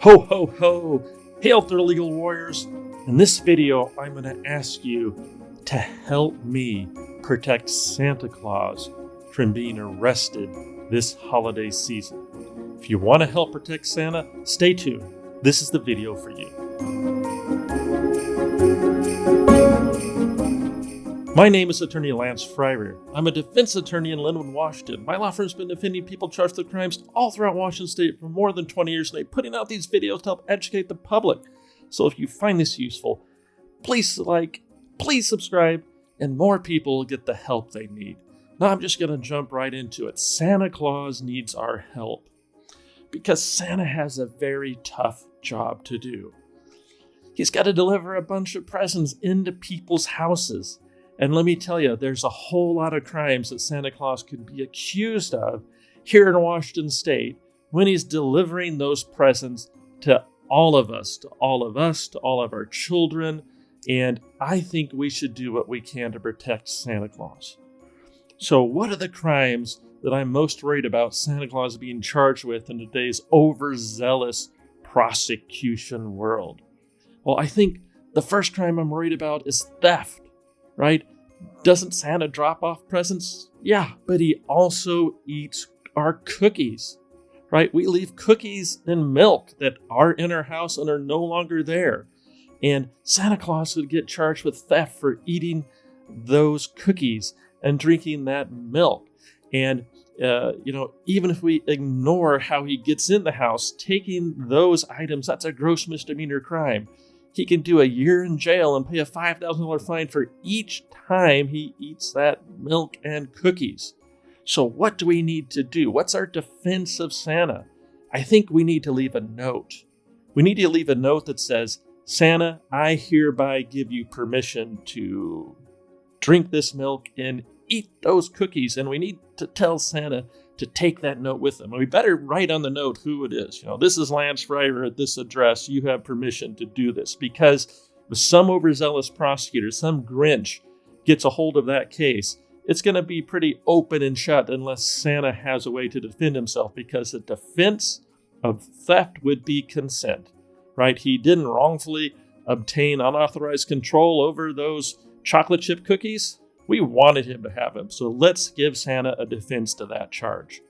Ho, ho, ho! Hail to the legal warriors! In this video, I'm going to ask you to help me protect Santa Claus from being arrested this holiday season. If you want to help protect Santa, stay tuned. This is the video for you. My name is Attorney Lance Fryrear. I'm a defense attorney in Linwood, Washington. My law firm's been defending people charged with crimes all throughout Washington State for more than 20 years, and I'm putting out these videos to help educate the public. So if you find this useful, please like, please subscribe, and more people get the help they need. Now I'm just going to jump right into it. Santa Claus needs our help because Santa has a very tough job to do. He's got to deliver a bunch of presents into people's houses. And let me tell you, there's a whole lot of crimes that Santa Claus could be accused of here in Washington State when he's delivering those presents to all of us, to all of our children. And I think we should do what we can to protect Santa Claus. So what are the crimes that I'm most worried about Santa Claus being charged with in today's overzealous prosecution world? Well, I think the first crime I'm worried about is theft. Right? Doesn't Santa drop off presents? Yeah, but he also eats our cookies, right? We leave cookies and milk that are in our house and are no longer there. And Santa Claus would get charged with theft for eating those cookies and drinking that milk. And, even if we ignore how he gets in the house, taking those items, that's a gross misdemeanor crime. He can do a year in jail and pay a $5,000 fine for each time he eats that milk and cookies. So what do we need to do? What's our defense of Santa? I think we need to leave a note. We need to leave a note that says, Santa, I hereby give you permission to drink this milk and eat those cookies. And we need to tell Santa to take that note with him. And we better write on the note who it is. This is Lance Fryrear at this address. You have permission to do this. Because if some overzealous prosecutor, some Grinch gets a hold of that case, it's going to be pretty open and shut unless Santa has a way to defend himself, because the defense of theft would be consent, right? He didn't wrongfully obtain unauthorized control over those chocolate chip cookies. We wanted him to have them, so let's give Santa a defense to that charge.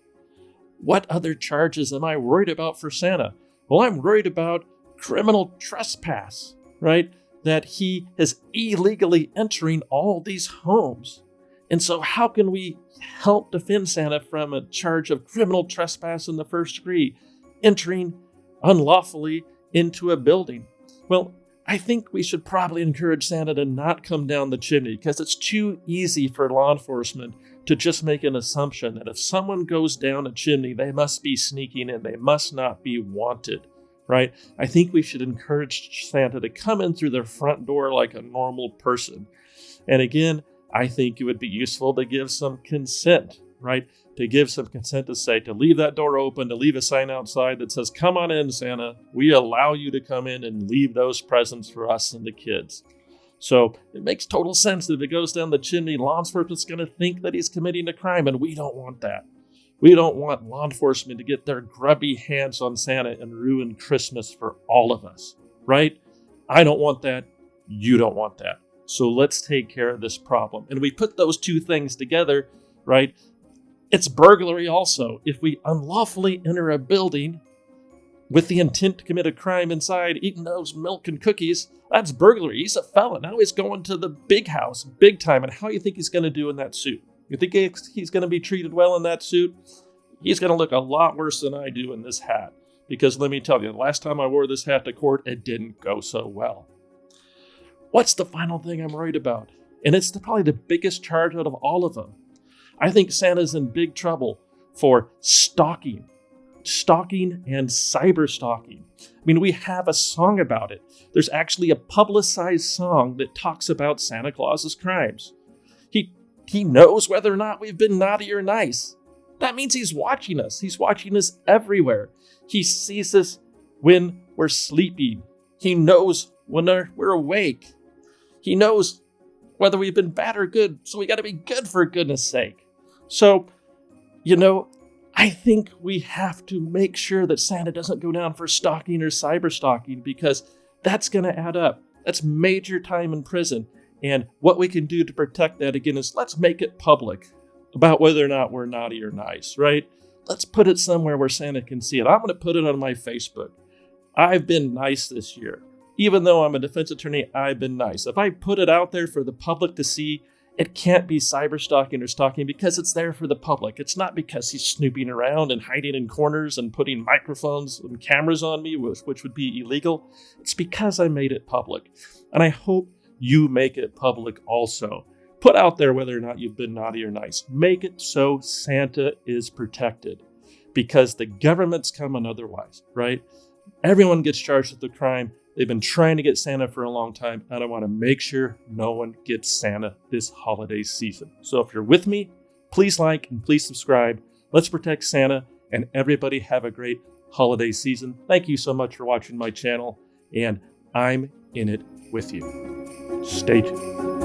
What other charges am I worried about for Santa? Well, I'm worried about criminal trespass, right? That he is illegally entering all these homes. And so how can we help defend Santa from a charge of criminal trespass in the first degree, entering unlawfully into a building? Well, I think we should probably encourage Santa to not come down the chimney, because it's too easy for law enforcement to just make an assumption that if someone goes down a chimney, they must be sneaking in. They must not be wanted, right? I think we should encourage Santa to come in through the front door like a normal person. And again, I think it would be useful to give some consent, right? To give some consent to leave that door open, to leave a sign outside that says, come on in, Santa. We allow you to come in and leave those presents for us and the kids. So it makes total sense that if it goes down the chimney, law enforcement's going to think that he's committing a crime, and we don't want that. We don't want law enforcement to get their grubby hands on Santa and ruin Christmas for all of us, right? I don't want that. You don't want that. So let's take care of this problem. And we put those two things together, right? It's burglary also. If we unlawfully enter a building with the intent to commit a crime inside, eating those milk and cookies, that's burglary. He's a felon. Now he's going to the big house, big time. And how do you think he's going to do in that suit? You think he's going to be treated well in that suit? He's going to look a lot worse than I do in this hat. Because let me tell you, the last time I wore this hat to court, it didn't go so well. What's the final thing I'm worried about? And it's probably the biggest charge out of all of them. I think Santa's in big trouble for stalking and cyber stalking. I mean, we have a song about it. There's actually a publicized song that talks about Santa Claus's crimes. He knows whether or not we've been naughty or nice. That means he's watching us. He's watching us everywhere. He sees us when we're sleeping. He knows when we're awake. He knows whether we've been bad or good. So we got to be good, for goodness sake. So, I think we have to make sure that Santa doesn't go down for stalking or cyber stalking, because that's going to add up. That's major time in prison. And what we can do to protect that, again, is let's make it public about whether or not we're naughty or nice, right? Let's put it somewhere where Santa can see it. I'm going to put it on my Facebook. I've been nice this year. Even though I'm a defense attorney, I've been nice. If I put it out there for the public to see, it can't be cyber stalking or stalking because it's there for the public. It's not because he's snooping around and hiding in corners and putting microphones and cameras on me, which would be illegal. It's because I made it public. And I hope you make it public also. Put out there whether or not you've been naughty or nice. Make it so Santa is protected, because the government's coming otherwise, right? Everyone gets charged with the crime. They've been trying to get Santa for a long time, and I want to make sure no one gets Santa this holiday season. So if you're with me, please like and please subscribe. Let's protect Santa, and everybody have a great holiday season. Thank you so much for watching my channel, and I'm in it with you. Stay tuned.